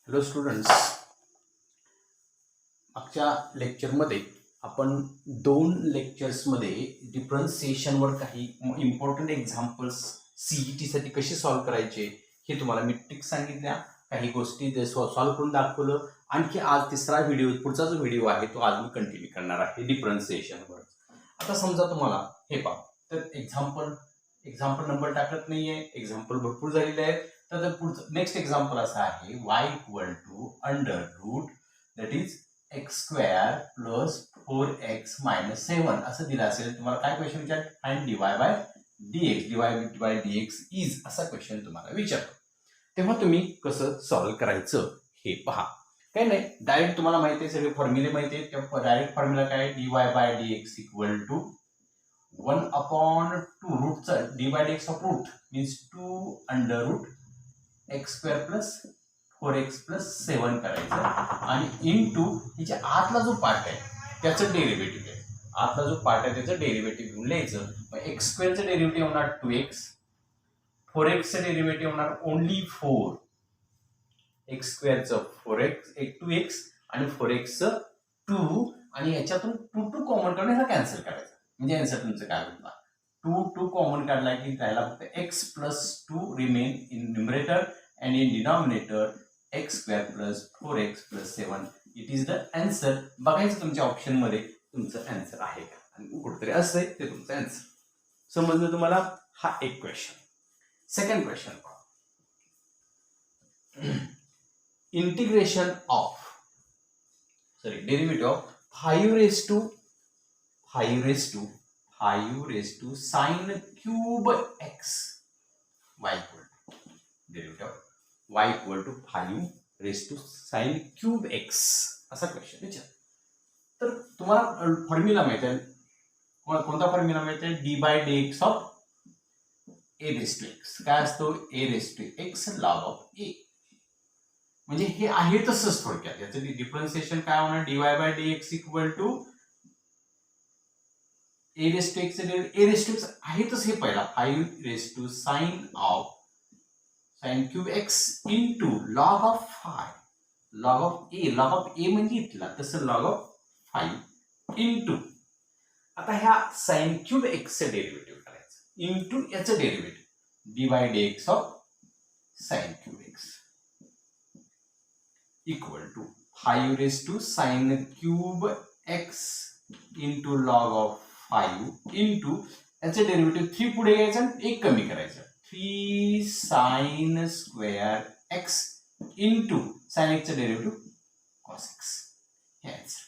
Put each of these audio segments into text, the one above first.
Hello students, मागच्या लेक्चरमध्ये आपण 2 लेक्चर्समध्ये डिफरन्सिएशनवर काही इम्पॉर्टंट एक्झाम्पल्स CETसाठी कसे सॉल्व्ह करायचे हे तुम्हाला मी ट्रिक्स सांगितल्या, काही गोष्टी सॉल्व्ह करून दाखवलं. आणखी आज तिसरा व्हिडिओ, पुढचा जो व्हिडिओ आहे तो आज मी कंटिन्यू करणार आहे डिफरन्सिएशनवर. आता समजा तुम्हाला हे पहा, तर एक्झाम्पल नंबर टाकत नाहीये, एक्झाम्पल भरपूर झालेले आहेत. तर पुढचं नेक्स्ट एक्झाम्पल असं आहे, y = under root that is x² plus 4x - 7 असं दिलं असेल. तुम्हाला काय क्वेश्चन विचार, फाइंड dy/dx इज असा क्वेश्चन तुम्हाला विचारतो. तेव्हा तुम्ही कसं सॉल्व्ह करायचं हे पहा. काही नाही, डायरेक्ट तुम्हाला माहिती आहे, सगळे फॉर्म्युले माहिती आहेत. त्या डायरेक्ट फॉर्म्युला काय, dy/dx = 1/2 रूटचा dy/dx of root means 2 under root x² plus 4x + 7 करायचं आणि इंटू हिच्या आतला जो पार्ट आहे त्याचं डेरिव्हेटिव्ह आहे. आतला जो पार्ट आहे त्याचं डेरिव्हेटिव्ह घेऊन लिहायचं. मग x² चं डेरिव्हेटिव्ह होणार 2x, 4x चं डेरिव्हेटिव्ह होणार ओनली 4, x² चं 4x 2x आणि 4x चं 2 आणि याच्यातून 2 कॉमन काढून ह्याला कॅन्सल करायचं. म्हणजे आन्सर तुमचं काय होणार, 2 कॉमन काढला की राहिला फक्त x + 2 remain in numerator and in denominator x² + 4x + 7. It is the answer. बघायचं तुमच्या ऑप्शन मध्ये तुमचं आन्सर आहे का, आणि कुठेतरी असतंय ते तुमचं आन्सर. समजलं तुम्हाला. हा एक क्वेश्चन. सेकंड क्वेश्चन पहा, integration of derivative of 5 sin cube x y derivative y = 5 sin cube x असा क्वेश्चन विचार. तर तुम्हाला फॉर्म्युला माहिती आहे, कोणता फॉर्म्युला माहिती आहे, dy/dx ऑफ a⁻x. काय असतो, a⁻x log a. म्हणजे हे आहे तसंच थोडक्यात. याचं डिफरन्सिएशन काय होणार, dy/dx = a⁻x आहे तसं हे पहिला 5 sin cube x into log of 5 log of a म्हणजे इथला, तसं log of 5 into आता ह्या sin cube x चं डेरिव्हेटिव्ह करायचं इंटू याचं derivative dy/dx of sin cube x = 5 sin cube x into log of 5 into याचं डेरिव्हेटिव्ह 3 पुढे घ्यायचं आणि 1 कमी करायचं, 3 sin² x into sin x चं डेरिव्हेटिव्ह cos x. हे आन्सर.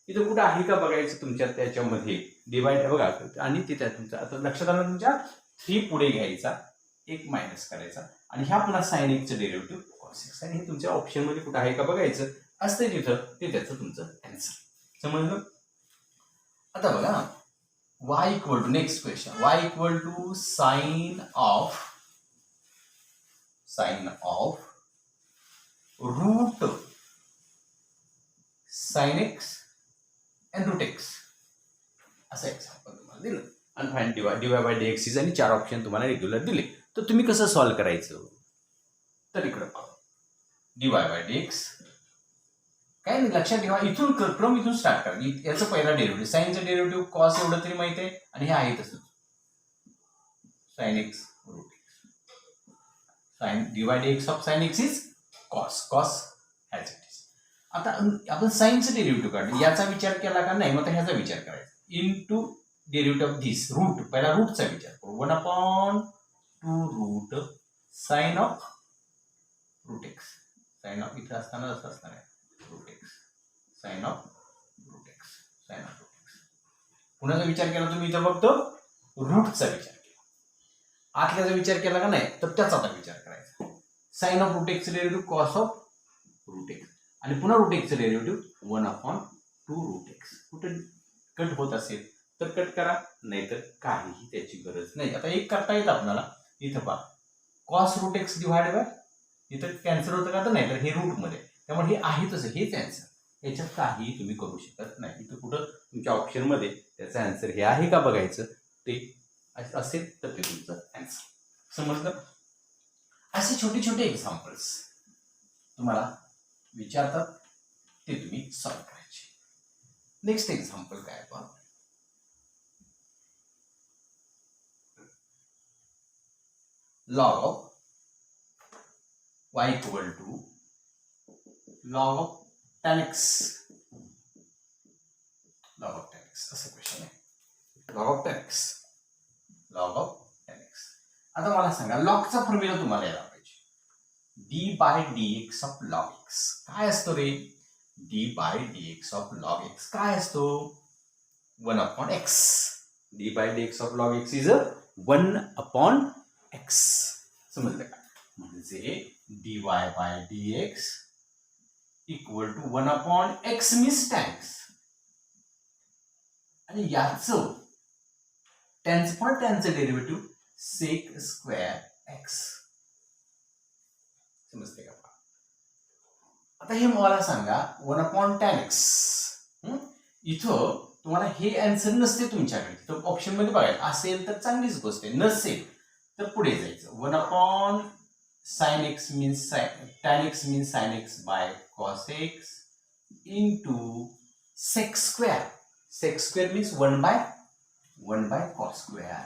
इथं कुठं आहे का बघायचं तुमच्या त्याच्यामध्ये, डिवाइड बघा आणि तिथे तुमचं आता लक्षात आलं, तुमच्या 3 पुढे घ्यायचा, 1 मायनस करायचा आणि ह्या पुन्हा sin x चं डेरिव्हेटिव्ह cos x. आणि हे तुमच्या ऑप्शन मध्ये कुठं आहे का बघायचं, असते तिथं, ते त्याचं तुमचं आन्सर. समजलं. आता बघा, next question, y = sin of root sin x and root x असं एक्झाम्पल तुम्हाला दिलं आणि फाइंड dy/dx इज आणि 4 ऑप्शन तुम्हाला रेग्युलर दिले. तर तुम्ही कसं सॉल्व्ह करायचं, तर इकडे पहा, dy/dx काय नाही, लक्षात ठेवा, इथून क्रम इथून स्टार्ट करा. याचं पहिला डेरिव्हेटिव्ह, साईनचं डेरिव्हेटिव्ह कॉस एवढं तरी माहिती आहे आणि हे आहे तसंच sin x root x. sin dy/dx of sin x is cos as it is. आता आपण साईनचं डेरिव्हेटिव्ह काढलं, याचा विचार केला का नाही, मग ह्याचा विचार करायचा into derivative of this root, पहिला रूटचा विचार करू, 1/2 root sine of root x. Sine of इथे असताना असं असणार आहे root x, sine of root x. कुणाचा विचार केला तुम्ही, इथं फक्त रूटचा विचार केला, आतल्याचा विचार केला का नाही, तर त्याचा आता विचार करायचा. Sine of root x derivative cos of root x आणि पुन्हा root x derivative 1/2 root x. कुठे कट होत असेल तर कट करा, नाहीतर काहीही त्याची गरज नाही. आता एक करता येतं आपल्याला, इथं पहा cos root x divide by, इथं कॅन्सल होतं का, तर नाही, तर हे रूट मध्ये, त्यामुळे हे आहे तसं हेच आन्सर. याच्यात काही तुम्ही करू शकत नाही. इथं कुठं तुमच्या ऑप्शन मध्ये त्याचं आन्सर हे आहे का बघायचं, ते असेल तर ते तुमचं आन्सर. समजलं. असे छोटे छोटे एक्झाम्पल्स तुम्हाला विचारतात ते तुम्ही सॉल्व्ह करायचे. नेक्स्ट एक्झाम्पल काय आपण log of y equal to log of tan x. log of tan x असं क्वेश्चन आहे. log of tan x. log of tan x. आता मला सांगा लॉगचा फॉर्म्युला तुम्हाला यायला पाहिजे. d by dx of log x काय असतो रे? d by dx of log x काय असतो? 1 upon x. d by dx of log x is 1 upon x. समजलं का? म्हणजे dy by dx equal to 1 upon x means tan x. आणि याचं टॅनचं डेरिव्हेटिव्ह sec स्क्वेअर x. समजते का? आता हे मला सांगा 1 अपॉन tan x. इथं तुम्हाला हे आन्सर नसते तुमच्याकडे, तर ऑप्शन मध्ये बघायला असेल तर चांगलीच गोष्ट आहे, नसेल तर पुढे जायचं. 1 upon sin x means tan x means sin x by cos x into sec square. sec square means 1 by cos square.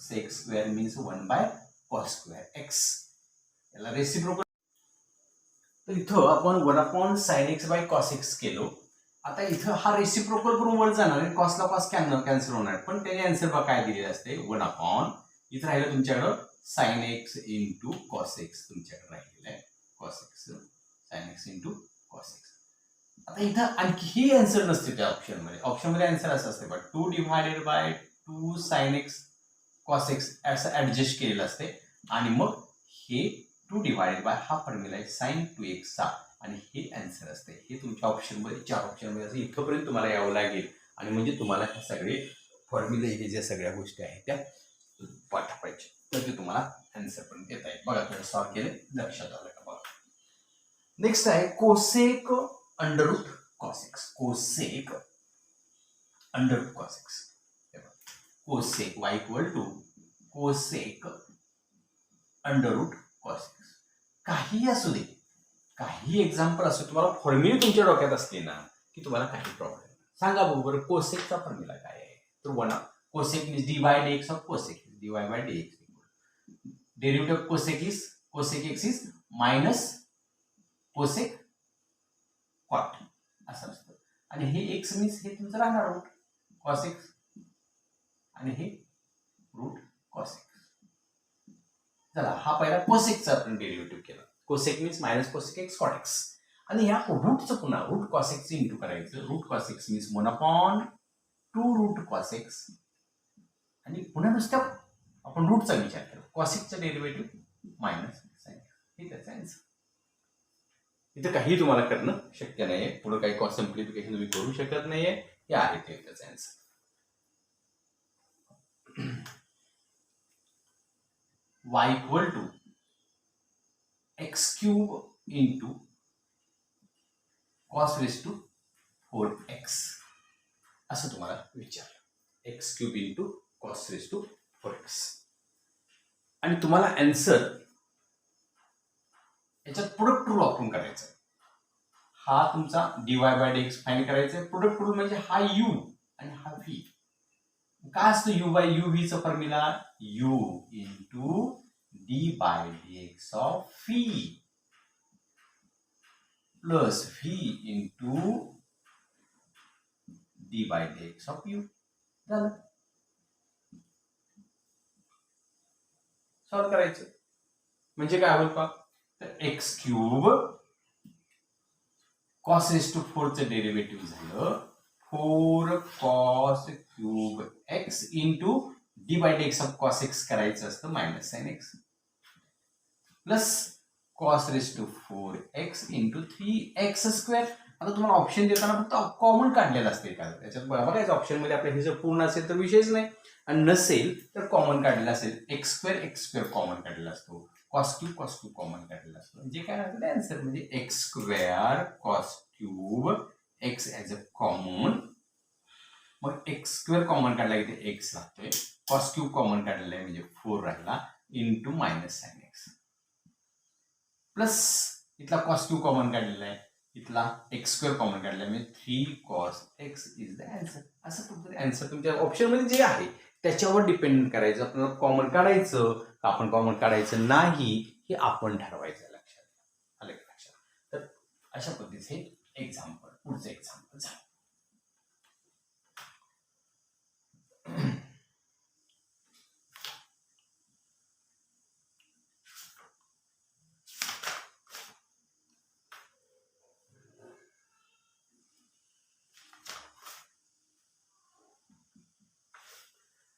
sec square means 1 by cos square x. याला रेसिप्रोकल. तर इथं आपण 1 upon sin x by cos x केलो. आता इथं हा reciprocal करून वर जाणार आहे, कॉसला कॉस कॅन्सल होणार, पण त्याचे आन्सर बघा काय दिलेले असते 1 अपॉन इथं राहिलं तुमच्याकडं sin x into cos x तुमच्याकडे राहिलेलं आहे. cos x sin x into cos x. आता इथं आणखी ही आन्सर नसते त्या ऑप्शनमध्ये आन्सर असं असते but 2 divided by 2 sin x cos x असं ऍडजस्ट केलेलं असते. आणि मग हे 2 डिवायडेड बाय हा फॉर्म्युला आहे sin 2x चा आणि हे आन्सर असते. हे तुमच्या ऑप्शनमध्ये 4 ऑप्शनमध्ये असं इथंपर्यंत तुम्हाला यावं लागेल आणि म्हणजे तुम्हाला हे सगळे फॉर्म्युले हे ज्या सगळ्या गोष्टी आहेत त्या पाठवा पाहिजे, तर ते तुम्हाला आन्सर पण देता येईल. बघा तुम्ही सॉल्व्ह केले, लक्षात आलं का? बघा नेक्स्ट आहे cosec under root cos x. Cosec under root cos x. Cosec y equal to cosec under root cos x. काही असू दे, काही एक्झाम्पल असो, तुम्हाला फॉर्म्युले तुमच्या डोक्यात असते ना की तुम्हाला काही प्रॉब्लेम. सांगा बरोबर कोसेकचा फॉर्म्युला काय आहे? तर 1 cosec means dy by dx of cosec. dy by dx derivative of cosec x is minus cosec cot असं असतं. आणि हे x मीन्स हे तुमचं राहणार रूट cos x आणि हे रूट cos x. चला हा पहिला कोसेकचा आपण डेरिव्हेटिव्ह केला. Cosec means minus cosec x cot x. आणि या रूटचं पुन्हा रूट कॉस एक्स इंटू करायचं. Root cos x means 1 upon 2 root cos x. आणि पुन्हा नुसत्या आपण रूटचा विचार केला. कॉस एक्सचा डेरिव्हेटिव्ह मायनस साइन एक्स. हे त्याचा आन्सर. इथं काही तुम्हाला करणं शक्य नाहीये, पुढे काही कॉस सिम्प्लिफिकेशन तुम्ही करू शकत नाहीये. हे आहे ते त्याचा answer. y equal to x cube into cos raise to 4x असं तुम्हाला विचारलं. x cube into cos raise to 4x. आणि तुम्हाला आन्सर याच्यात प्रोडक्ट रूल वापरून करायचं. हा तुमचा dy बाय dx फाइंड करायचा. प्रोडक्ट रूल म्हणजे हा u आणि हा v. काय असतं u बाय u v चा formula? u into d by dx of v plus v into d by dx of u. झालं. सॉल्व करायचं म्हणजे काय होईल पहा, तर x cube cos raise to 4 चं डेरिव्हेटिव्ह झालं 4 cos cube x into D by dx of cos x करायचं असतं minus sine x plus cos raise to 4x into 3x square. आता तुम्हाला ऑप्शन देताना फक्त कॉमन काढलेलं असते का त्याच्यात बघायचं. ऑप्शन मध्ये आपल्या हे जर पूर्ण असेल तर विषयच नाही, आणि नसेल तर कॉमन काढलेला असेल. एक्स स्क्वेअर कॉमन काढलेला असतो. कॉस क्यूब कॉमन काढलेला असतो. जे काय राहतं आन्सर म्हणजे x square cos cube x as a common. मग एक्स स्क्वेअर कॉमन काढला इथे एक्स राहतोय. कॉस क्यूब कॉमन काढलेला आहे म्हणजे 4 राहिला into minus sine x plus इथला कॉस क्यूब कॉमन काढलेला आहे इथला x² कॉमन काढला म्हणजे 3 cos x is the answer. असं कुठेतरी आन्सर तुमच्या ऑप्शनमध्ये जे आहे त्याच्यावर डिपेंड करायचं. आपल्याला कॉमन काढायचं का आपण कॉमन काढायचं नाही हे आपण ठरवायचं. लक्षात आलं का लक्षात. तर अशा पद्धतीचे एक्झाम्पल. पुढचं एक्झाम्पल झालं.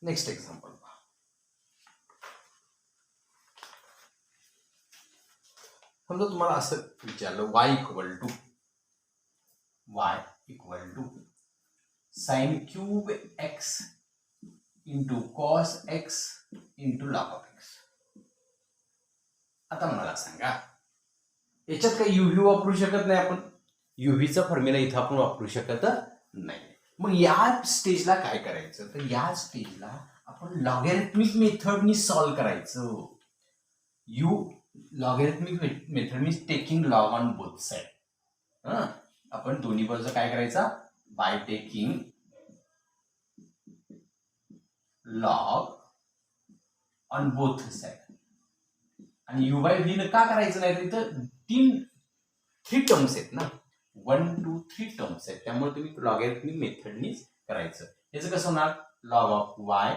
नेक्स्ट एक्झाम्पल पहा. समजा तुम्हाला असं विचारलं y equal to sine cube x into cos x into log of x. आता मला सांगा याच्यात काही युव्ही वापरू शकत नाही आपण. युव्हीचा फॉर्म्युला इथं आपण वापरू शकत नाही. मग या स्टेजला काय करायचं तर या स्टेजला आपण लॉगॅरिथमिक मेथडनी सॉल्व्ह करायचं. Logarithmic method means taking log on both side. आपण दोन्ही बाजूला काय करायचा by taking log on both side. आणि u बाय v का करायचं नाही तर इथं 3 टर्म्स आहेत ना. 1 2 3 टर्म्स आहेत त्यामुळे तुम्ही लॉगॅरिथमिक मेथडनीच करायचं. याचं कसं होणार log of y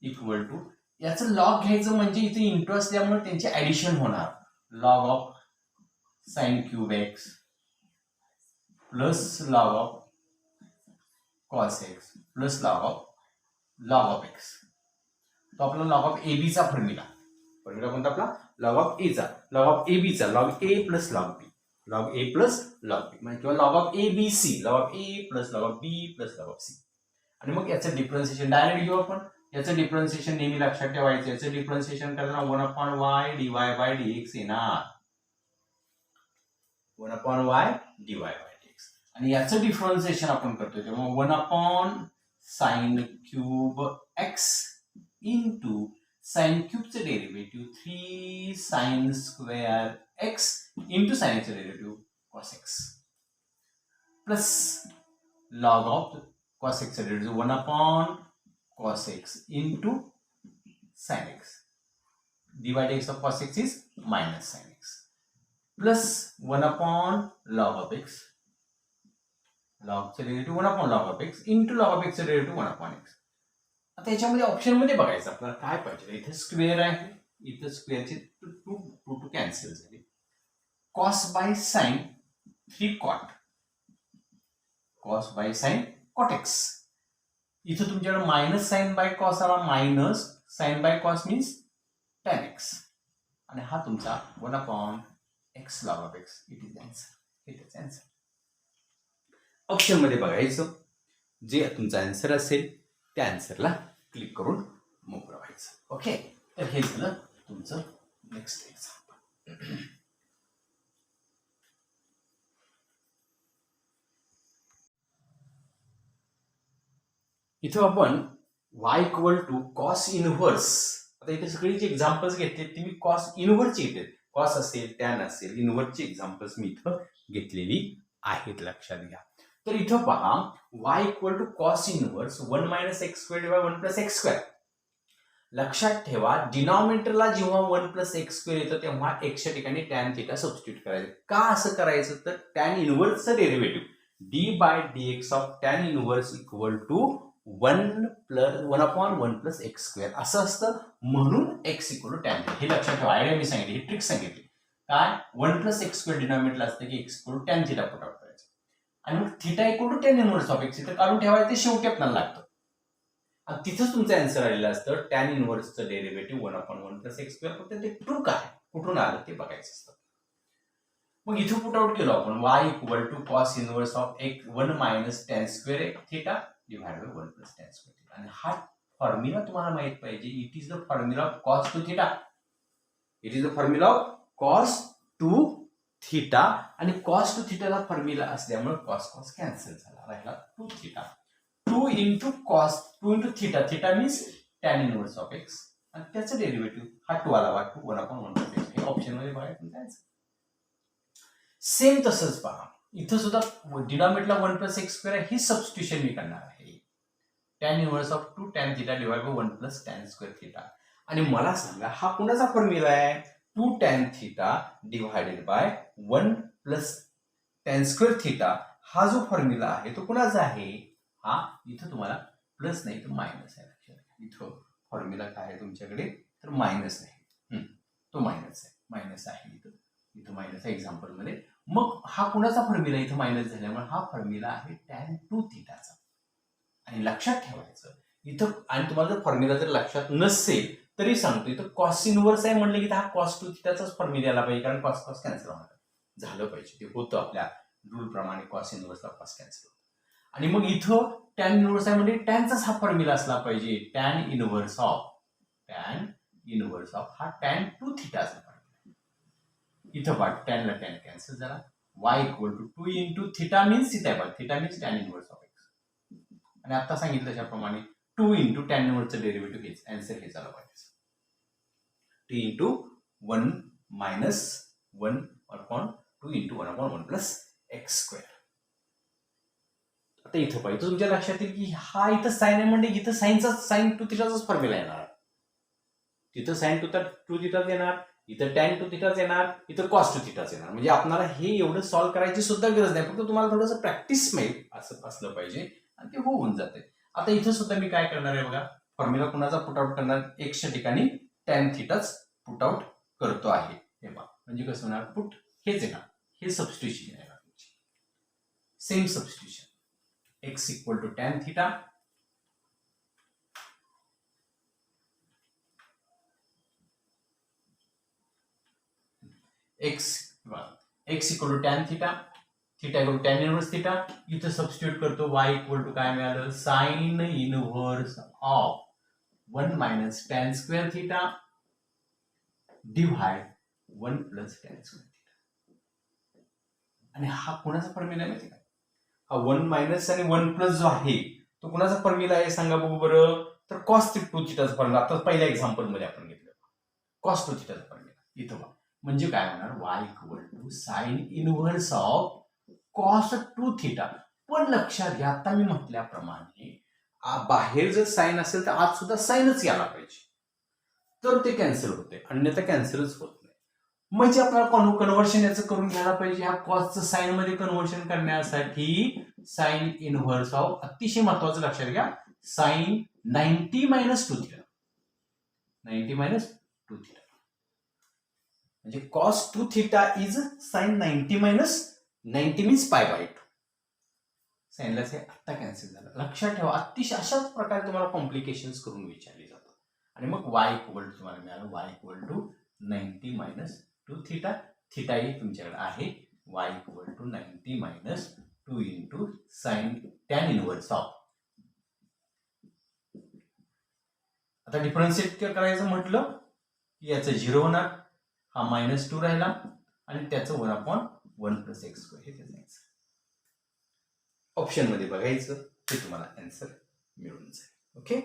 equal to याचं लॉग घ्यायचं म्हणजे इथे इंटू असल्यामुळे त्यांचे ऍडिशन होणार. Log of sine cube x plus log of cos x plus log of x. तो आपला लॉग ऑफ ab चा फॉर्म्युला कोणता आपला लॉग ऑफ a चा लॉग ऑफ ab चा log a plus log b log a plus log b म्हणजे किंवा log of abc log of a plus log of b plus log of c. आणि मग याचं differentiation direct घेऊ आपण. याचं डिफरन्शिएशन नेहमी लक्षात ठेवायचं. याचं डिफरन्शिएशन करताना 1/y dy बाय dx येणार. 1/y dy by dx. आणि याचं डिफरन्शिएशन आपण करतोय तेव्हा 1/sin cube x into sine क्यूबचं derivative 3 sine square x into sine चं derivative cos x plus log of cos x चं derivative 1/cos x into sin x. dy dx of cos x is minus sin x plus 1/log of x. log चं derivative 1/log of x into log of x चं derivative 1/x. आता याच्यामध्ये option मध्ये बघायचं आपल्याला काय पाहिजे. इथे स्क्वेअर आहे इथे स्क्वेअरचे टू कॅन्सल झाले. Cos by sine 3 cot cos by sine cot x. इथं तुमच्याकडे मायनस साइन बाय कॉस आला minus sine by cos means tan x आणि हा तुमचा 1/x log of x. It is answer. It is answer. Option मध्ये बघायचं जे तुमचा आन्सर असेल त्या आन्सरला क्लिक करून मोकळं व्हायचं. ओके तर हे झालं तुमचं नेक्स्ट एक्झाम्पल. इथं आपण y equal to cos inverse. आता इथे सगळी जी एक्झाम्पल्स घेतले ती मी कॉस इनव्हर्सची घेतले. कॉस असेल टॅन असेल इनव्हर्सची एक्झाम्पल्स मी इथं घेतलेली आहेत. लक्षात घ्या. तर इथं पहा y equal to cos inverse 1 - x² / 1 + x². लक्षात ठेवा डिनॉमिनेटरला जेव्हा 1 + x² येतं तेव्हा x च्या ठिकाणी tan θ सबस्टिट्यूट करायचं. का असं करायचं तर tan इनव्हर्सचं derivative d/dx of tan inverse equal to 1/1 + x² असं असतं. म्हणून x इक्वल टू tan θ. हे लक्षात ठेवा. आयडिया मी सांगितली ही ट्रिक सांगितली. काय 1 + x² डिनॉमिनेटरला असतं की x equal to tan θ put out करायचं. आणि मग θ equal to tan inverse of x इथं काढून ठेवायचं. ते शेवटी आपल्याला लागतं आणि तिथंच तुमचं आन्सर आलेलं असतं. tan इनव्हर्सचं डेरिव्हेटिव्ह 1/1 + x². फक्त ते ट्रू काय कुठून आलं ते बघायचं असतं. मग इथं पुट आउट केलं आपण y equal to cos inverse of 1 - tan² θ divide by 1 + tan². आणि हा फॉर्म्युला तुम्हाला माहित पाहिजे. It is the formula of cos to θ. It is the formula of cos to θ. आणि cos to θ ला फॉर्म्युला असल्यामुळे cos कॅन्सल झाला. राहिला 2θ. 2 into cos 2 into θ. θ means tan inverse of x आणि त्याचं डेरिव्हेटिव्ह हा 2 आला 1/1 + x. हे ऑप्शन मध्ये बघायचं. सेम तसंच पहा, इथं सुद्धा डिनॉमिनेटरला 1 प्लस एक्स स्क्वेअर आहे, ही सबस्टिट्यूशन मी करणार आहे. tan inverse of 2 tan theta divide by 1 plus tan square theta. आणि मला सांगा हा कुणाचा फॉर्म्युला आहे? 2 tan theta divided by 1 plus tan square theta. हा जो फॉर्म्युला आहे तो कुणाचा आहे? हा इथं तुम्हाला प्लस नाही तर मायनस आहे. लक्षात घ्या, इथं फॉर्म्युला काय आहे तुमच्याकडे? तर मायनस आहे. तो मायनस आहे, मायनस आहे इथं मायनस आहे एक्झाम्पल मध्ये. मग हा कुणाचा फॉर्म्युला? इथं मायनस झाल्यामुळे हा फॉर्म्युला आहे tan 2 थिटाचा. आणि लक्षात ठेवायचं इथं, आणि तुम्हाला जर फॉर्म्युला जर लक्षात नसेल तरी सांगतो, इथं कॉस इनव्हर्स आहे म्हणलं की हा cos 2 थिटाचाच फॉर्म्युला आला पाहिजे, कारण कॉस कॉस कॅन्सल होणार झालं पाहिजे. ते होतं आपल्या रूल प्रमाणे, कॉस इनव्हर्सला कॉस कॅन्सल होतं. आणि मग इथं tan इनव्हर्स आहे म्हणजे टॅनचाच हा फॉर्म्युला असला पाहिजे. tan इनव्हर्स ऑफ हा tan 2 थिटाचा फॉर्म्युला. इथं बघ tan ला tan कॅन्सल झाला. y equal to 2 into theta means theta means tan inverse of x. आणि आता सांगितलं त्याप्रमाणे 2 इंटू tan इनव्हर्सचं डेरिव्हेटिव्ह घ्यायचं, आन्सर हे झालं पाहिजे. t into 1 minus 1 upon 2 into 1 upon 1 plus x square. आता इथं पाहिजे तुमच्या लक्षात येईल की हा इथं साइन आहे म्हणजे इथं साइन 2 थिटाचाच फॉर्म्युला येणार. तिथं साइन 2 थिटाच येणार, इथं tan 2 थिटाच येणार, इथं cos 2 थिटाच येणार. म्हणजे आपल्याला हे एवढं सॉल्व्ह करायची सुद्धा गरज नाही, फक्त तुम्हाला थोडंसं प्रॅक्टिस माहीत असं असलं पाहिजे आणि ते होऊन जाते. आता इथं सुद्धा मी काय करणार आहे बघा, फॉर्म्युला कुणाचा पुट आउट करणार? एक्सच्या ठिकाणी tan थिटाच पुट आउट करतो आहे. हे पहा, म्हणजे कसं होणार? पुट हेच येणार, हे सबस्टिट्यूशन येणार, same substitution. x equal to tan theta x equal to tan theta equal to tan inverse theta. इथं सबस्टिट्यूट करतो, y इक्वल टू काय मिळालं? Sine inverse of 1 minus tan square theta divide 1 plus tan square theta. आणि हा कोणाचा formula आहे माहिती का? हा 1 मायनस आणि 1 प्लस जो आहे तो कुणाचा फॉर्म्युला आहे सांगा बघू बरं? तर cos 2 थिटाचा फॉर्म्युला. आता पहिल्या एक्झाम्पल मध्ये आपण घेतलं cos 2 थिटाचा फॉर्म्युला. इथं बघा, म्हणजे काय होणार? y equal to sine inverse of cos 2 theta. पण लक्षात घ्या, आता मी म्हटल्याप्रमाणे बाहेर जर साइन असेल तर आत सुद्धा साइनच यायला पाहिजे, तर ते कॅन्सल होते, अन्यथा कॅन्सलच होत नाही. म्हणजे आपल्याला कन्व्हर्शन याचं करून घ्यायला पाहिजे. ह्या कॉसचं साइन मध्ये कन्व्हर्शन करण्यासाठी साइन इनव्हर्स ऑफ, अतिशय महत्वाचं लक्षात घ्या, sine 90 minus 2 theta. 90 minus 2 theta म्हणजे cos 2 थिटा is sine 90 minus 90 means pi by 2. साइनला हे आता कॅन्सल झालं. लक्षात ठेवा, अतिशय अशाच प्रकारे तुम्हाला कॉम्प्लिकेशन्स करून विचारले जातात. आणि मग y इक्वल टू तुम्हाला मिळालं y equal to 90 minus 2 theta. Theta ही तुमच्याकडे आहे y equal to 90 minus 2 into sine tan inverse of. आता डिफरन्शिएट करायचं म्हटलं की याचं 0 होणार, हा मायनस 2 राहिला आणि त्याचं 1 अपॉन 1 प्लस एक्स स्क्वेअर हे त्याचं आन्सर. ऑप्शन मध्ये बघायचं, ते तुम्हाला आन्सर मिळून जाईल. ओके,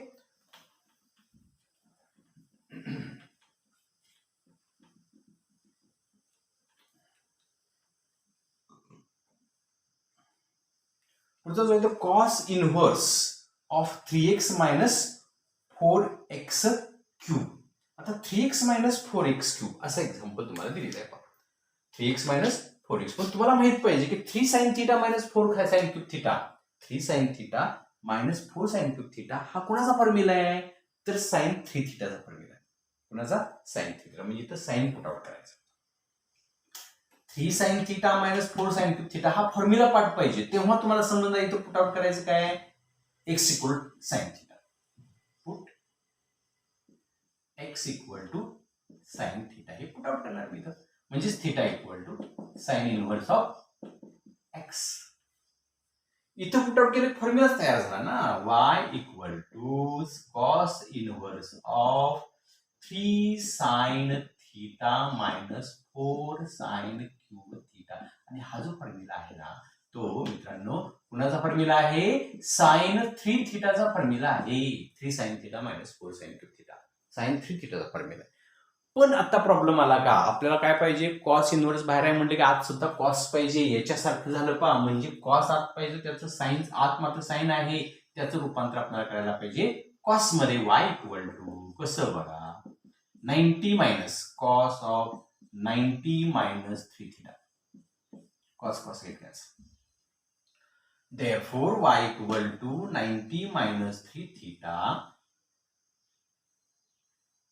पुढचा जो आहे तो cos inverse of 3x minus 4x cube. आता 3x मायनस 4x क्यूब असं एक्झाम्पल तुम्हाला दिलेलं आहे. 3x मायनस 4x, पण तुम्हाला माहित पाहिजे की 3 sine theta minus 4 sine cube theta, 3 sine theta minus 4 sine cube theta हा कोणाचा फॉर्म्युला आहे? तर साइन 3 थिटाचा फॉर्म्युला आहे. कोणाचा? Sine theta. म्हणजे इथं साइन पुट आउट करायचं. 3 sine theta minus 4 sine cube theta हा फॉर्म्युला पाठ पाहिजे, तेव्हा तुम्हाला समजून जाईल इथं पुट आउट करायचं काय? x equal sine theta. Put x equal to sine theta हे पुट आउट करणार मी इथं. म्हणजेच theta equal to sine inverse of x. इथं पुट आउट केले फॉर्म्युला तयार झाला ना. y equal to cos inverse of 3 sine theta minus 4 sine cube theta. आणि हा जो फॉर्म्युला आहे ना तो मित्रांनो कुणाचा फॉर्म्युला आहे? साइन 3 थिटाचा फॉर्म्युला आहे. 3 sine theta minus 4 sine cube theta, sine 3 थिटाचा फॉर्म्युला. पण आता प्रॉब्लेम आला का, आपल्याला काय पाहिजे, कॉस इनव्हर्स बाहेर आहे म्हणजे की आत सुद्धा कॉस पाहिजे. याच्यासारखं झालं पहा, म्हणजे कॉस आत पाहिजे, त्याचं साईन आत मात्र साईन आहे, त्याचं रूपांतर आपल्याला करायला पाहिजे कॉस मध्ये. y इक्वल टू कसं बघा, 90 minus cos of 90 minus 3 theta, cos cos घेतल्याचं. Therefore y equal to 90 minus 3 theta.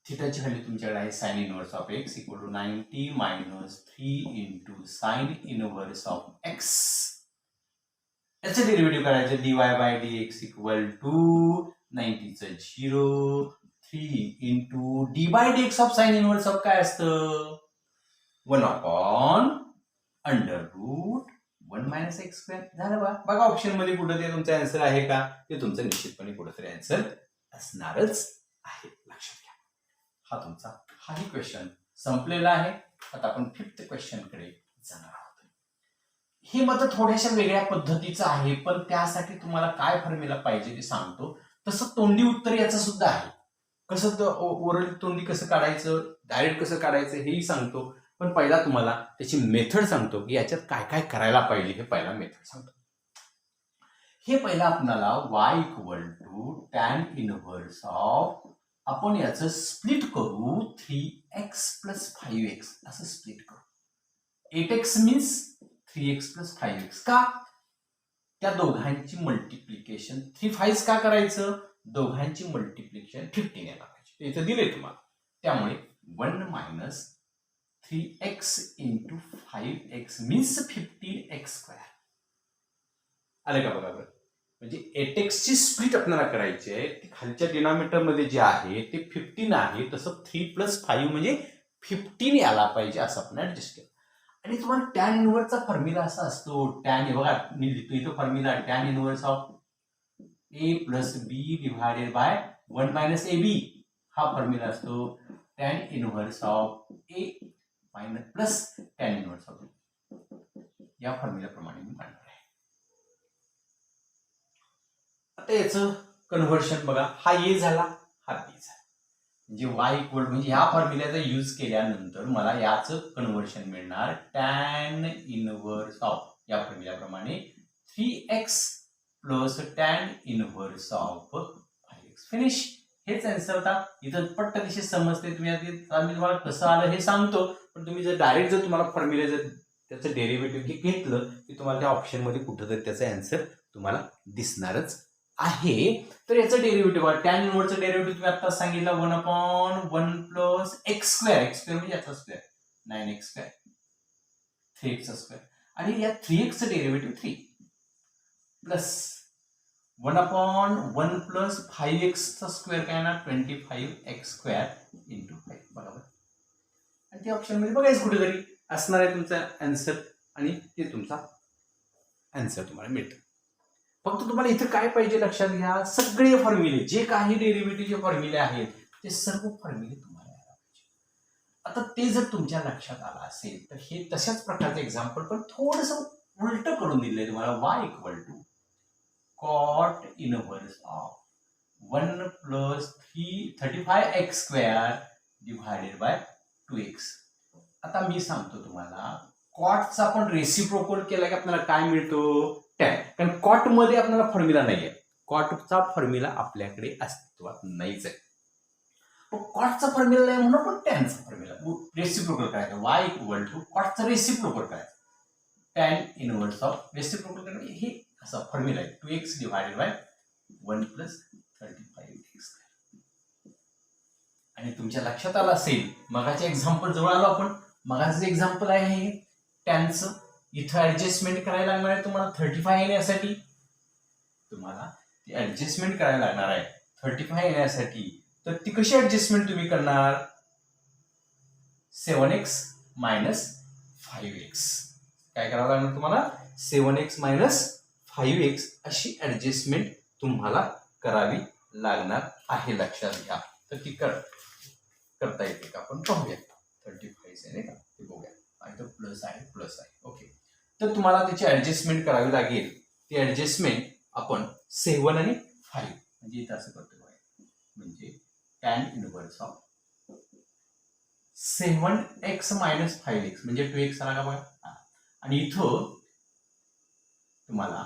थिटाची व्हॅल्यू तुमच्याकडे आहे sine inverse of x equal to 90 minus 3 into sine inverse of x. याचं डेरिव्हेटिव्ह करायचं, dy by dx equal to 90चं 0 3 into D by dx of sine inverse of काय असतं, 1 upon under root 1 minus x square. झालं बघा option मध्ये कुठं ते तुमचा आन्सर आहे का, ते तुमचं निश्चितपणे कुठंतरी आन्सर असणारच आहे, लक्षात घ्या. हा तुमचा हाही क्वेश्चन संपलेला आहे. आता आपण 5th क्वेश्चन कडे जाणार आहोत. हे मात्र थोड्याशा वेगळ्या पद्धतीचं आहे, पण त्यासाठी तुम्हाला काय फॉर्म्युला पाहिजे ते सांगतो. तसं तोंडी उत्तर याचं सुद्धा आहे. कसं ओरल तोंडी कसं काढायचं, डायरेक्ट कसं काढायचं हेही सांगतो. पण पहिला तुम्हाला त्याची मेथड सांगतो की याच्यात काय काय करायला पाहिजे, हे पहिला मेथड सांगतो. हे पहिला आपल्याला y equal to tan inverse of, आपण याचं स्प्लिट करू 3x प्लस 5x असं स्प्लिट करू. 8x means 3x plus 5x. का, त्या दोघांची मल्टिप्लिकेशन 3 5 का करायचं, दोघांची मल्टिप्लिकेशन 15 यायला पाहिजे, इथं दिले तुम्हाला. त्यामुळे 1 minus 3x into 5x means 15x square. आलं का बघा बरं, म्हणजे 8x ची स्प्लिट आपल्याला करायची आहे. खालच्या डिनॉमिनेटर मध्ये जे आहे ते 15 आहे, तसं 3 प्लस 5 म्हणजे 15 यायला पाहिजे, असं आपण ऍडजस्ट केलं. आणि तुम्हाला टॅन इनव्हर्सचा फॉर्म्युला असा असतो, टॅन बघा मी लिहितो इथं formula, tan inverse of a plus b divided by 1 minus a b, हा फॉर्म्युला असतो. Tan inverse of a minus plus tan inverse of b, या फॉर्म्युल्याप्रमाणे मी मांडणार आहे. आता याचं कन्व्हर्शन बघा, हा ए झाला, हा बी झाला, म्हणजे y इक्वल म्हणजे ह्या फॉर्म्युल्याचा यूज केल्यानंतर मला याचं कन्व्हर्शन मिळणार टॅन इनव्हर्स ऑफ, या फॉर्म्युल्याप्रमाणे 3x plus tan inverse of 5x. Finish. हेच आन्सर होता. इथं पट्ट दिशे समजते तुम्ही, मी तुम्हाला कसं आलं हे सांगतो, पण तुम्ही जर डायरेक्ट जर तुम्हाला फॉर्म्युला जर त्याचं डेरिव्हेटिव्ह घेतलं की तुम्हाला त्या ऑप्शन मध्ये कुठंतरी त्याचा आन्सर तुम्हाला दिसणारच आहे. तर याचं डेरिव्हेटिव्ह, टॅन इनव्हर्सचं डेरिव्हेटिव्ह तुम्ही आता सांगितलं 1 upon 1 plus x square, x square म्हणजे याचा square 9x square 3x square, आणि या 3x derivative 3 plus 1 upon 1 plus 5x चा स्क्वेअर काय ना 25x स्क्वेअर इंटू 5, बरोबर. आणि ते ऑप्शन मध्ये बघायचं कुठेतरी असणार आहे तुमचा आन्सर, आणि ते तुमचा आन्सर तुम्हाला मिळतं. फक्त तुम्हाला इथं काय पाहिजे लक्षात घ्या, सगळे फॉर्म्युले जे काही डेरिव्हेटिव्हचे फॉर्म्युले आहेत ते सर्व फॉर्म्युले तुम्हाला यायला पाहिजे. आता ते जर तुमच्या लक्षात आलं असेल तर हे तशाच प्रकारचे एक्झाम्पल पण थोडस उलट करून दिले तुम्हाला. y equal to cot inverse of 1 plus 35x square divided by 2x. आता मी सांगतो तुम्हाला, कॉटचा आपण रेसिप्रोकल केला की आपल्याला काय मिळतो, टॅन. कारण कॉट मध्ये आपल्याला फॉर्म्युला नाहीये, कॉटचा फॉर्म्युला आपल्याकडे अस्तित्वात नाहीच आहे. कॉटचा फॉर्म्युला नाही म्हणून पण टॅनचा फॉर्म्युला रेसिप्रोकल करायचा. y इक्वल टू कॉटचा रेसिप्रोकल करायचा, टॅन इनव्हर्स ऑफ रेसिप्रोकल करायचं, हे असा फॉर्म्युला आहे 2x divided by 1 plus 35x. आणि तुमच्या लक्षात आलं असेल, मगाच्या एक्झाम्पल जवळ आलो आपण. मगाचं एक्झाम्पल आहे हे टॅनचं, इथं ऍडजस्टमेंट करायला लागणार आहे तुम्हाला 35 येण्यासाठी. तुम्हाला ती ऍडजस्टमेंट करायला लागणार आहे 35 येण्यासाठी. तर ती कशी ऍडजस्टमेंट तुम्ही करणार, 7x मायनस 5x, काय करावं लागणार तुम्हाला, 7x मायनस 5x अशी ऍडजस्टमेंट तुम्हाला करावी लागणार आहे, लक्षात घ्या. तर ती करता येते का आपण पाहूया. 35 आहे का ते बघूया, आणि प्लस आहे प्लस आहे. ओके, तर तुम्हाला त्याची ऍडजस्टमेंट करावी लागेल. ती ऍडजस्टमेंट आपण 7 आणि 5 म्हणजे इथं असं करतो, म्हणजे tan inverse of 7x minus 5x म्हणजे 2x आला का बघा. आणि इथं तुम्हाला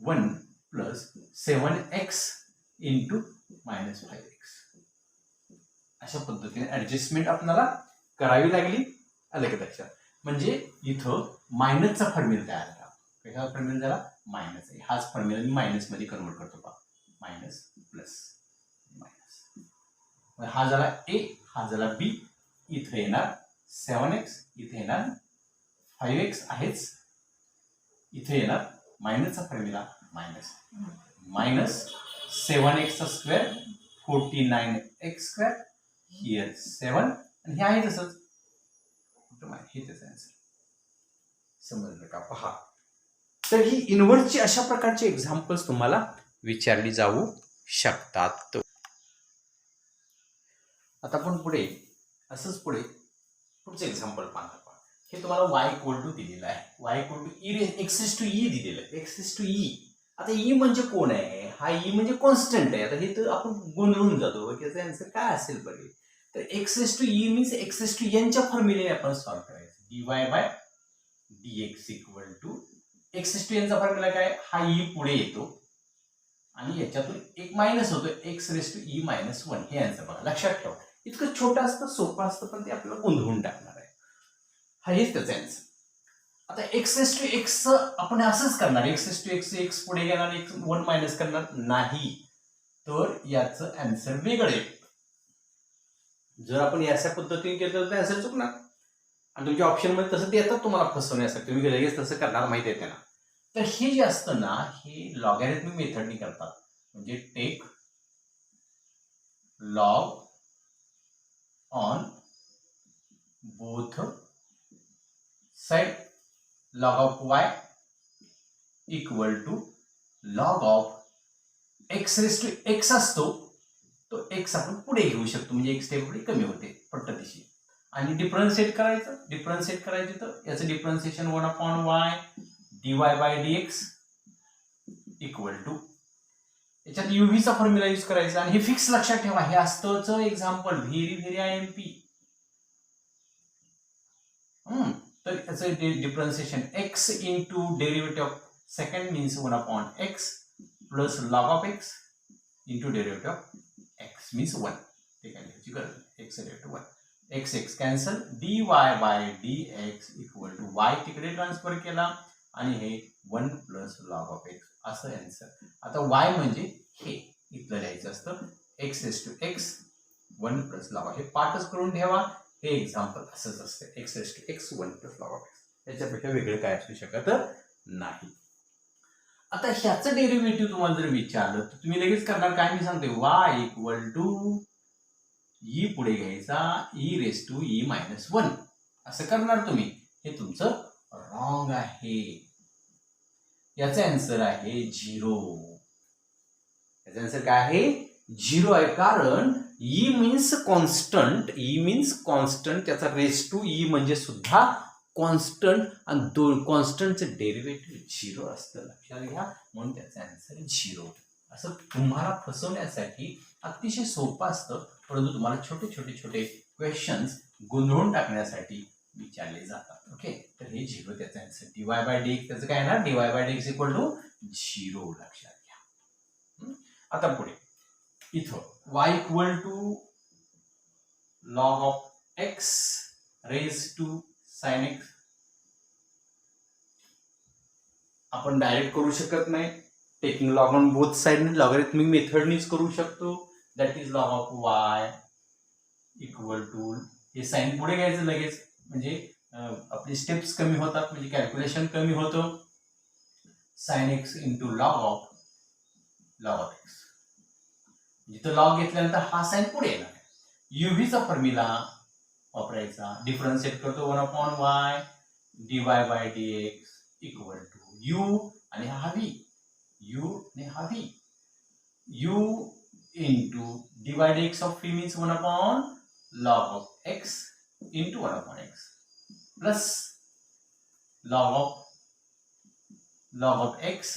1 plus 7x into minus 5x अशा पद्धतीने ऍडजस्टमेंट आपल्याला करावी लागली. आलं का लक्षात. म्हणजे इथं मायनसचा फॉर्म्युला तयार झाला. कशाचा फॉर्म्युला झाला? मायनस. हाच फॉर्म्युला मी मायनस मध्ये कन्वर्ट करतो पहा. Minus plus minus. हा झाला ए, हा झाला बी. इथं येणार 7x, इथे येणार 5x आहेच. इथे येणार मायनसचा formula minus minus 7x square 49x square. Here 7 आणि हे आहे तसंच. हे त्याचा आन्सर. समजलं का? पहा. तर ही इनव्हर्सची अशा प्रकारचे एक्झाम्पल्स तुम्हाला विचारली जाऊ शकतात. आता आपण पुढे असंच पुढचं एक्झाम्पल पाहणार. हे तुम्हाला y इक्वल टू दिलेलं आहे. y equal to access to e दिलेलं आहे. X raise to e. आता ई म्हणजे कोण आहे? हा ई म्हणजे कॉन्स्टंट आहे. आता हे तर आपण गोंधळून जातो. त्याचा आन्सर काय असेल बरे? तर एक्सेस टू ई मीन्स एक्सेस टू एनच्या फॉर्म्युलेने आपण सॉल्व्ह करायचं. dy by dx equal to access to एनचा फॉर्म्युला काय? हा ई पुढे येतो आणि याच्यातून एक मायनस होतो. X raise to e minus 1 हे आन्सर बघा. लक्षात ठेवा. इतकं छोटं असतं, सोपं असतं, पण ते आपल्याला गोंधळून टाकणार आहे. हा हेच त्याचा आन्सर. आता एक्सेस टू एक्स आपण असंच करणार. एक्सेस टू एक्स पुढे घेणार, 1 मायनस करणार नाही. तर याचं आन्सर वेगळं आहे. जर आपण याच्या पद्धतीने केलं तर आन्सर चुकणार. आणि तुमच्या ऑप्शन मध्ये तसं ते येतात तुम्हाला फसवण्यासाठी. तुम्ही लगेच तसं करणार, माहिती आहे त्यांना. तर हे जे असतं ना, हे लॉगॅरिथमिक मेथडनी करतात. म्हणजे take log on both side. Log of y equal to log of x raise to x असतो, तो एक्स आपण पुढे घेऊ शकतो. म्हणजे एक स्टेप पुढे कमी होते पद्धतीशी. आणि डिफरन्शिएट करायचं तर याचं differentiation 1/y dy by dx equal to याच्यात युव्हीचा फॉर्म्युला यूज करायचा. आणि हे फिक्स लक्षात ठेवा. हे असतंच एक्झाम्पल व्हेरी IMP. तर याचं differentiation x into derivative of second means 1/x plus log of x into derivative of x means 1. ते काय लिहायची गरज नाही. x derivative 1. x cancel. dy by dx equal to y तिकडे ट्रान्सफर केला आणि हे 1 प्लस लॉग ऑफ x असं आन्सर. आता y म्हणजे हे इथलं लिहायचं असतं. x raise to x 1 plus log of. हे पाठच करून ठेवा. हे एक्झाम्पल असंच असतं. x raise to x 1 plus log of x. त्याच्यापेक्षा वेगळं काय असू शकत नाही. आता ह्याचं डेरिव्हेटिव्ह तुम्हाला जर विचारलं तर तुम्ही लगेच करणार काय? मी सांगते y इक्वल टू ई पुढे घ्यायचा e raise to e minus 1 असं करणार तुम्ही. हे तुमचं रॉंग आहे. याचा आन्सर आहे 0. याचा आन्सर काय आहे? 0 आहे. कारण E means constant. E means constant. त्याचा रेस टू ई म्हणजे सुद्धा कॉन्स्टंट. आणि दोन कॉन्स्टंटचं डेरिव्हेटिव्ह 0 असतं. लक्षात घ्या. म्हणून त्याचा आन्सर 0. असं तुम्हाला फसवण्यासाठी अतिशय सोपं असतं, परंतु तुम्हाला छोटे क्वेश्चन्स गोंधळून टाकण्यासाठी विचारले जातात. ओके. तर हे 0 त्याचा आन्सर. dy बाय dx त्याचं काय येणार? dy by dx equal to 0. लक्षात घ्या. आता पुढे इथं y equal to log of x raise to sine x आपण डायरेक्ट करू शकत नाही. Taking log on both side logarithmic मेथडनीच करू शकतो. That is log of y equal to हे साइन पुढे घ्यायचं लगेच. म्हणजे आपले स्टेप्स कमी होतात, म्हणजे कॅल्क्युलेशन कमी होतं. Sine x into log of x. जिथं लॉग घेतल्यानंतर हा साइन पुढे येणार. युव्हीचा फॉर्म्युला वापरायचा. डिफरन्शिएट करतो 1/y dy by dx equal to u आणि हा v. u आणि हा v. u into dy dx of v means 1/log of x into 1/x plus log of x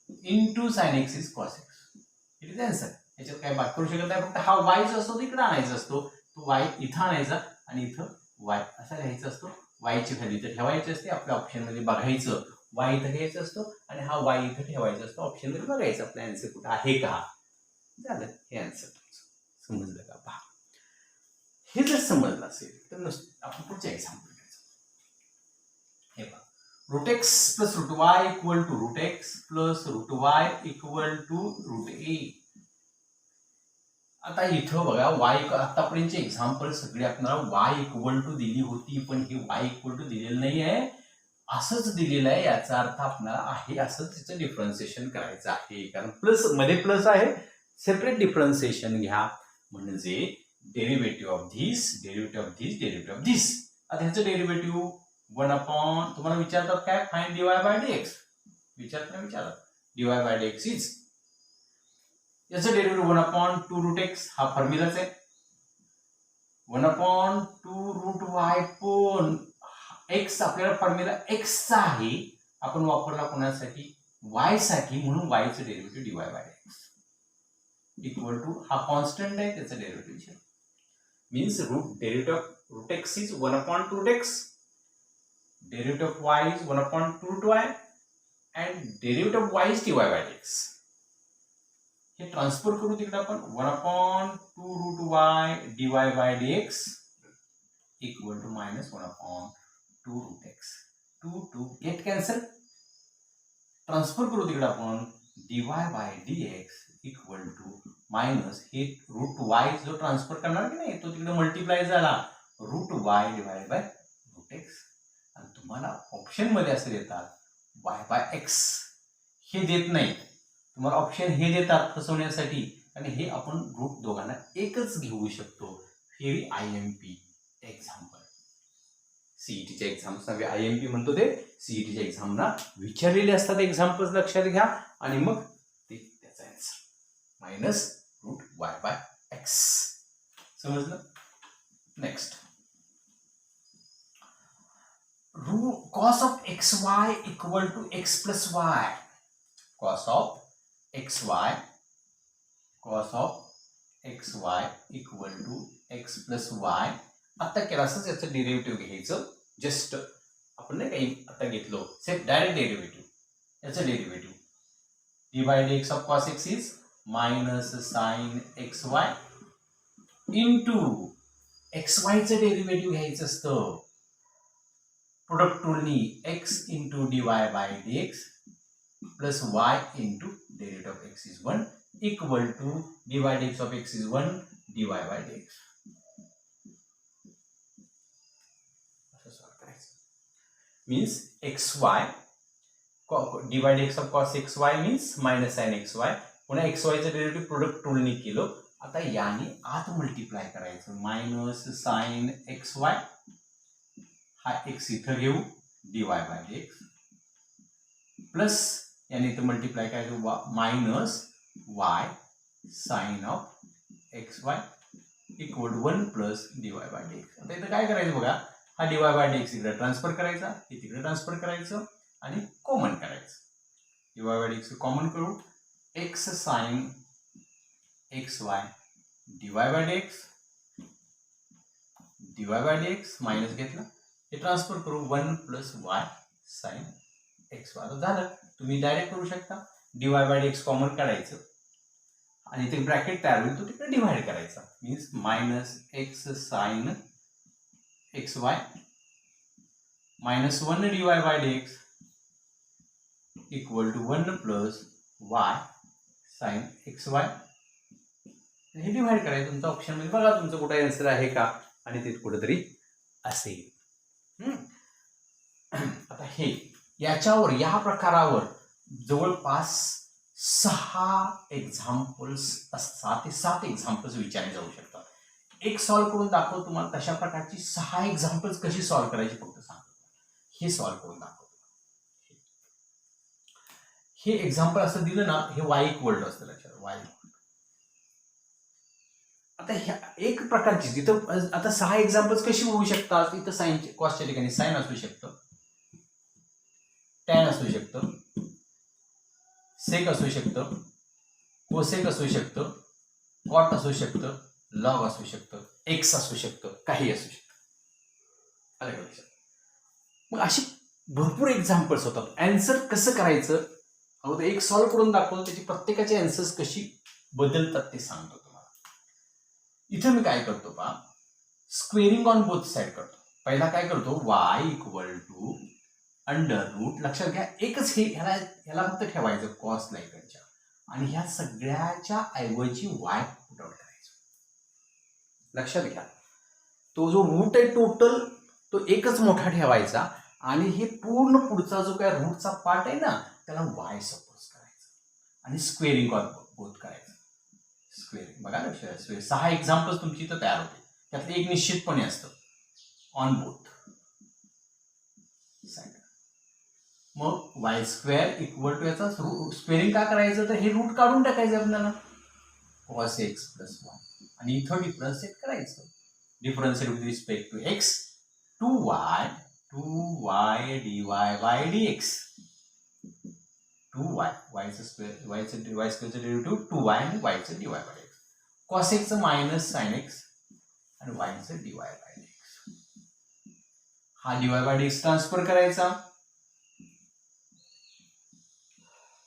into sine x is cos x. It is answer. याच्यात काय बात करू शकत नाही. फक्त हा y जो असतो तिकडे आणायचा असतो. तो y इथं आणायचा आणि इथं y असा लिहायचा असतो. वायची व्हॅल्यू इथं ठेवायची असते, आपल्या ऑप्शनमध्ये बघायचं y इथं घ्यायचं असतो आणि हा y इथं ठेवायचा असतो, ऑप्शनमध्ये बघायचं आपला आन्सर कुठं आहे का. झालं हे आन्सर. समजलं का? पहा, हे जर समजलं असेल तर आपण पुढच्या एक्झाम्पल घ्यायचं. हे पहा, root x plus root y equal to root x plus root y equal to root a. आता इथं बघा वाय, आतापर्यंतचे एक्झाम्पल सगळे आपल्याला वाय इक्वल टू दिली होती, पण हे वाय इक्वल टू दिलेलं नाही आहे, असंच दिलेलं आहे. याचा अर्थ आपल्याला आहे असं तिचं डिफरन्सिएशन करायचं आहे, कारण प्लस मध्ये प्लस आहे, सेपरेट डिफरन्सिएशन घ्या. म्हणजे derivative of this, derivative of this, derivative of this. आता ह्याचं डेरिव्हेटिव्ह 1 तुम्हाला विचारतात काय, फाइंड डीवाय बाय डीएक्स. विचारतात डीवाय बाय डीएक्स इज, याचं डेरिव्हेटिव्ह 1/2 रूट एक्स, हा फॉर्म्युलाच आहे. 1/2 रूट वाय, पण एक्स आपल्याला फॉर्म्युला एक्सचा आहे, आपण वापरला कोणासाठी, वाय साठी, म्हणून वायचं derivative dy by dx equal to, हा कॉन्स्टंट आहे त्याचं derivative means derivative of root x is 1/2 root x, derivative of y is 1/2 root y and derivative of y is dy by dx. हे transfer करू तिकडे आपण 1/2 root y dy by dx equal to minus 1/2 root x. 2 get cancel. Transfer करू तिकडे आपण dy by dx equal to minus हे root y जो transfer करणार की नाही तो तिकडे मल्टिप्लाय झाला, root y divide by root x. आणि तुम्हाला ऑप्शन मध्ये असं देतात वाय बाय एक्स, हे देत नाहीत तुम्हाला, ऑप्शन हे देतात फसवण्यासाठी. आणि हे आपण रूट दोघांना एकच घेऊ शकतो. Very IMP example. सीईटीच्या एक्झाम्स IMP म्हणतो ते, सीईटीच्या एक्झामला विचारलेले असतात एक्झाम्पल्स, लक्षात घ्या. आणि मग ते त्याचा answer minus root y by x. समजलं? Next, cos of xy equal to x plus y. cos of xy equal to x plus y. आता केलं असंच याचं डेरिव्हेटिव्ह घ्यायचं, जस्ट आपण नाही काही आता घेतलो सेफ डायरेक्ट डेरिव्हेटिव्ह. याचं derivative d by d x of cos x is minus sine x y into x वायचं डेरिव्हेटिव्ह घ्यायचं असतं प्रोडक्ट टूलनी, x into d y by d x plus y into derivative of x is 1 equal to d by d x of x is 1 d y by d x. असं solve करायचं. Means x y d by d x of cos x y means minus sine x y. पुन्हा x वायचं derivative product टूलनी केलं. आता याने आत multiply करायचं, मायनस साइन एक्स वाय, हा एक्स इथं घेऊ d y by d x, plus याने इथं मल्टिप्लाय करायचं minus y sine of x y equal to 1 plus d y by d x. आता इथं काय करायचं बघा, हा d y by d x इकडे ट्रान्सफर करायचा, हे तिकडे ट्रान्सफर करायचं आणि कॉमन करायचं. D y by d x common करू, x sine x y d y by d x, d y by d x minus घेतला, हे ट्रान्सफर करू 1 plus y sine x y. झालं. तुम्ही डायरेक्ट करू शकता, d y by d x common काढायचं आणि ते ब्रॅकेट तयार होईल तो तिकडे डिव्हाइड करायचा, means minus x sine x y minus 1 d y by d x equal to 1 plus y sine x y. हे डिव्हाइड करायचं तुमच्या ऑप्शन मध्ये, बघा तुमचं कुठे आन्सर आहे का, आणि ते कुठेतरी असेल. आता हे याच्यावर, या प्रकारावर जवळपास 6 एक्झाम्पल्स, 6 ते 7 एक्झाम्पल्स विचारले जाऊ शकतात. एक सॉल्व्ह करून दाखव तुम्हाला तशा प्रकारची 6 एक्झाम्पल्स कशी सॉल्व्ह करायची फक्त सांगतो, हे सॉल्व्ह करून दाखवतो. हे एक्झाम्पल असं दिलं ना, हे वाय इक्वल टू असतं, लक्षात वाय. आता ह्या एक प्रकारची तिथं आता 6 एक्झाम्पल्स कशी होऊ शकतात, इथं साइन कॉसच्या ठिकाणी साइन असू शकतं, टॅन असू शकतं, सेक असू शकतं, कोसेक असू शकतं, कॉट असू शकतं, लॉग असू शकतं, एक्स असू शकतं, काही असू शकतं. आलं का लक्षात? मग अशी भरपूर एक्झाम्पल्स होतात. अँसर कसं करायचं अगोदर एक सॉल्व्ह करून दाखवलं, त्याची प्रत्येकाची अँसर्स कशी बदलतात ते सांगतो तुम्हाला. इथं मी काय करतो पहा, स्क्वेअरिंग ऑन बोथ साईड करतो. पहिला काय करतो, y equal to under root, लक्षात घ्या एकच हे ह्याला फक्त ठेवायचं कॉसला इकडच्या, आणि ह्या सगळ्याच्या ऐवजी y पुट आउट करायचं. लक्षात घ्या तो जो रूट आहे टोटल तो एकच मोठा ठेवायचा, आणि हे पूर्ण पुढचा जो काय रूटचा पार्ट आहे ना त्याला y सपोज करायचं, आणि स्क्वेअरिंग ऑन बोथ करायचं. स्क्वेअरिंग बघा लक्षात, 6 एक्झाम्पल्स तुमची इथं तयार होते, त्यातले एक निश्चितपणे असतं ऑन बोथ साईड. मग वाय स्क्वेअर इक्वल टू याचा स्क्वेअरिंग का करायचं, तर हे रूट काढून टाकायचं आपल्याला, कॉस एक्स प्लस 1, आणि इथं डिफरन्शिएट करायचं. Differentiate with respect to x, 2y dy by dx, 2y yचं स्क्वेअरचं डेरिव्हेटिव्ह 2y आणि yचं dy by dx, cos x minus sine x आणि yचं dy by dx. हा dy by dx ट्रान्सफर करायचा,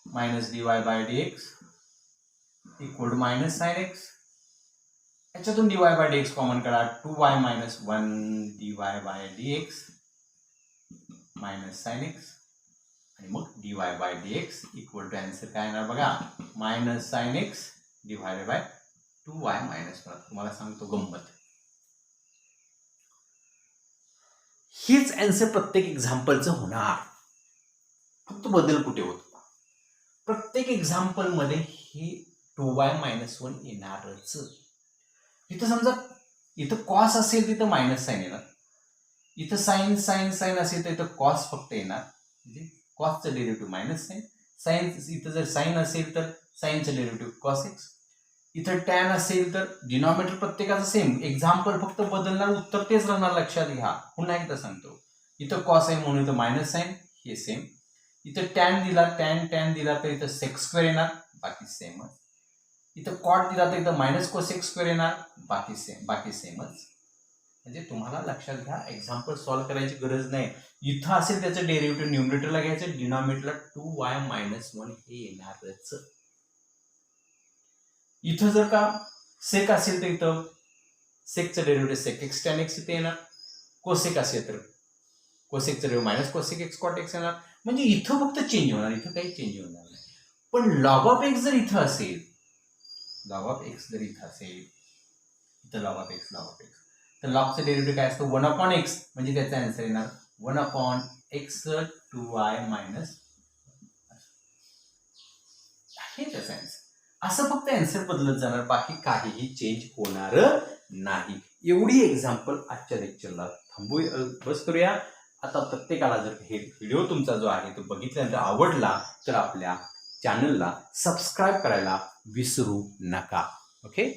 minus dy by dx equal to minus sine x, याच्यातून dy by dx common करा, 2y minus 1 dy by dx minus sine x, आणि मग dy by dx equal to answer काय येणार बघा, minus sine x divided by 2y minus 1. तुम्हाला सांगतो गंमत, हेच आन्सर प्रत्येक एक्झाम्पलचं होणार, फक्त बदल कुठे होतो, प्रत्येक एक्झाम्पल मध्ये हे 2y मायनस 1 येणारच. इथं समजा इथं कॉस असेल तिथं मायनस साइन येणार, इथं साइन साइन साइन असेल तर इथं कॉस फक्त येणार, म्हणजे कॉसचं डेरिव्हेटिव्ह मायनस साइन. साइन इथं जर साइन असेल तर साइनचं डेरिव्हेटिव्ह कॉस एक्स. इथं टॅन असेल तर डिनॉमिनेटर प्रत्येकाचं सेम, एक्झाम्पल फक्त बदलणार, उत्तर तेच राहणार. लक्षात घ्या, पुन्हा एकदा सांगतो, इथं कॉस आहे म्हणून इथं मायनस साइन, हे सेम. इथं टॅन दिला, टॅन दिला तर इथं सेक्स स्क्वेअर येणार, बाकी सेमच. इथं कॉट दिला तर इथं मायनस कोसेक्स स्क्वेअर येणार, बाकी सेमच. म्हणजे तुम्हाला लक्षात घ्या, एक्झाम्पल सॉल्व्ह करायची गरज नाही. इथं असेल त्याचं डेरिव्हेटिव्ह न्यूमरेटरला घ्यायचं, डिनॉमिनेटरला 2y मायनस 1 हे येणारच. इथं जर का सेक असेल तर इथं सेकचं derivative sec x tan x इथे येणार, कोसेक असेल तर कोसेकचं derivative minus cosec x cot x येणार. म्हणजे इथं फक्त चेंज होणार, इथं काही चेंज होणार नाही. पण लॉग ऑफ एक्स जर इथं असेल, लॉग ऑफ एक्स जर इथं असेल, इथं लॉग ऑफ एक्स तर लॉगचं डेरिव्हेटिव्ह काय असतं, 1/x, म्हणजे त्याचा आन्सर येणार 1/x 2y मायनस, हे त्याचा आन्सर. असं फक्त आन्सर बदलत जाणार, बाकी काहीही चेंज होणार नाही. एवढी एक्झाम्पल आजच्या लेक्चरला बस करूया. आता प्रत्येकाला जर हे व्हिडिओ तुमचा जो आहे तो बघितल्यानंतर आवडला तर आपल्या चॅनलला सबस्क्राईब करायला विसरू नका. ओके.